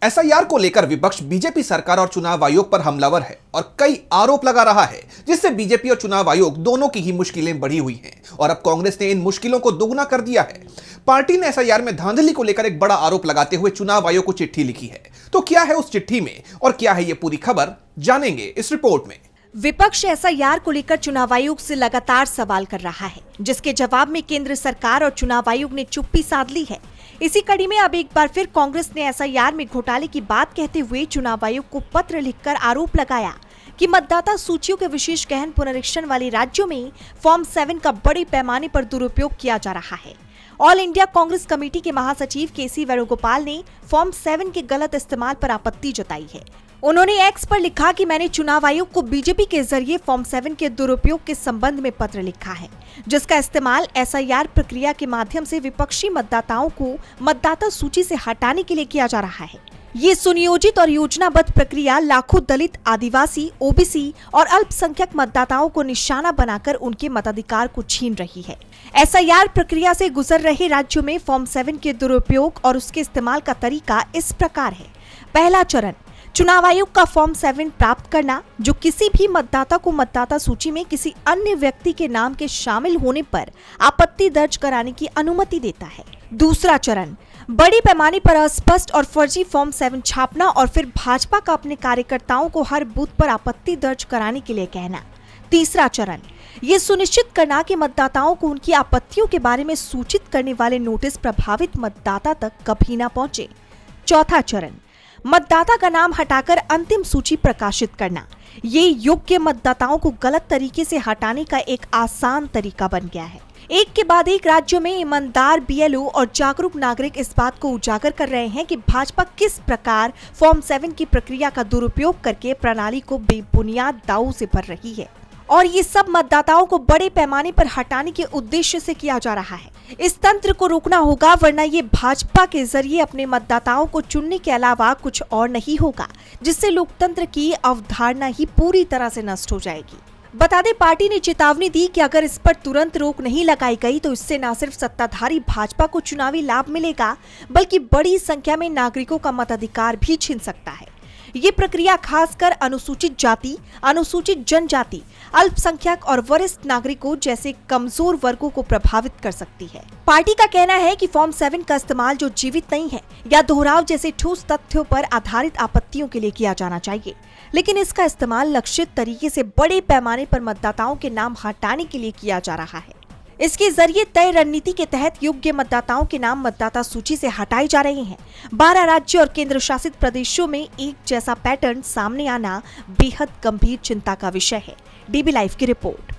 SIR को लेकर विपक्ष बीजेपी सरकार और चुनाव आयोग पर हमलावर है और कई आरोप लगा रहा है, जिससे बीजेपी और चुनाव आयोग दोनों की ही मुश्किलें बढ़ी हुई हैं और अब कांग्रेस ने इन मुश्किलों को दोगुना कर दिया है। पार्टी ने एसआईआर में धांधली को लेकर एक बड़ा आरोप लगाते हुए चुनाव आयोग को चिट्ठी लिखी है। तो क्या है उस चिट्ठी में और क्या है ये पूरी खबर, जानेंगे इस रिपोर्ट में। विपक्ष एसआईआर को लेकर चुनाव आयोग से लगातार सवाल कर रहा है, जिसके जवाब में केंद्र सरकार और चुनाव आयोग ने चुप्पी साध ली है। इसी कड़ी में अब एक बार फिर कांग्रेस ने एसआईआर में घोटाले की बात कहते हुए चुनाव आयोग को पत्र लिखकर आरोप लगाया कि मतदाता सूचियों के विशेष गहन पुनरीक्षण वाले राज्यों में फॉर्म 7 का बड़े पैमाने पर दुरुपयोग किया जा रहा है। ऑल इंडिया कांग्रेस कमेटी के महासचिव केसी वेणुगोपाल ने फॉर्म 7 के गलत इस्तेमाल पर आपत्ति जताई है। उन्होंने एक्स पर लिखा कि मैंने चुनाव आयोग को बीजेपी के जरिए फॉर्म 7 के दुरुपयोग के संबंध में पत्र लिखा है, जिसका इस्तेमाल एसआईआर प्रक्रिया के माध्यम से विपक्षी मतदाताओं को मतदाता सूची से हटाने के लिए किया जा रहा है। ये सुनियोजित और योजनाबद्ध प्रक्रिया लाखों दलित, आदिवासी, ओबीसी और अल्पसंख्यक मतदाताओं को निशाना बनाकर उनके मताधिकार को छीन रही है। एसआईआर प्रक्रिया से गुजर रहे राज्यों में फॉर्म 7 के दुरुपयोग और उसके इस्तेमाल का तरीका इस प्रकार है। पहला चरण, चुनाव आयोग का फॉर्म 7 प्राप्त करना, जो किसी भी मतदाता को मतदाता सूची में किसी अन्य व्यक्ति के नाम के शामिल होने पर आपत्ति दर्ज कराने की अनुमति देता है। दूसरा चरण, बड़े पैमाने पर अस्पष्ट और फर्जी फॉर्म 7 छापना और फिर भाजपा का अपने कार्यकर्ताओं को हर बूथ पर आपत्ति दर्ज कराने के लिए कहना। तीसरा चरण, ये सुनिश्चित करना कि मतदाताओं को उनकी आपत्तियों के बारे में सूचित करने वाले नोटिस प्रभावित मतदाता तक कभी न पहुंचे। चौथा चरण, मतदाता का नाम हटाकर अंतिम सूची प्रकाशित करना। ये योग्य मतदाताओं को गलत तरीके से हटाने का एक आसान तरीका बन गया है। एक के बाद एक राज्यों में ईमानदार बीएलओ और जागरूक नागरिक इस बात को उजागर कर रहे हैं कि भाजपा किस प्रकार फॉर्म 7 की प्रक्रिया का दुरुपयोग करके प्रणाली को बेबुनियाद दावों से भर रही है और ये सब मतदाताओं को बड़े पैमाने पर हटाने के उद्देश्य से किया जा रहा है। इस तंत्र को रोकना होगा, वरना ये भाजपा के जरिए अपने मतदाताओं को चुनने के अलावा कुछ और नहीं होगा, जिससे लोकतंत्र की अवधारणा ही पूरी तरह से नष्ट हो जाएगी। बता दें, पार्टी ने चेतावनी दी कि अगर इस पर तुरंत रोक नहीं लगाई गई तो इससे न सिर्फ सत्ताधारी भाजपा को चुनावी लाभ मिलेगा, बल्कि बड़ी संख्या में नागरिकों का मताधिकार भी छिन सकता है। ये प्रक्रिया खासकर अनुसूचित जाति, अनुसूचित जनजाति, अल्पसंख्यक और वरिष्ठ नागरिकों जैसे कमजोर वर्गों को प्रभावित कर सकती है। पार्टी का कहना है कि फॉर्म 7 का इस्तेमाल जो जीवित नहीं है या दोहराव जैसे ठोस तथ्यों पर आधारित आपत्तियों के लिए किया जाना चाहिए, लेकिन इसका इस्तेमाल लक्षित तरीके से बड़े पैमाने पर मतदाताओं के नाम हटाने के लिए किया जा रहा है। इसके जरिए तय रणनीति के तहत योग्य मतदाताओं के नाम मतदाता सूची से हटाए जा रहे हैं। 12 राज्यों और केंद्र शासित प्रदेशों में एक जैसा पैटर्न सामने आना बेहद गंभीर चिंता का विषय है। डीबी लाइव की रिपोर्ट।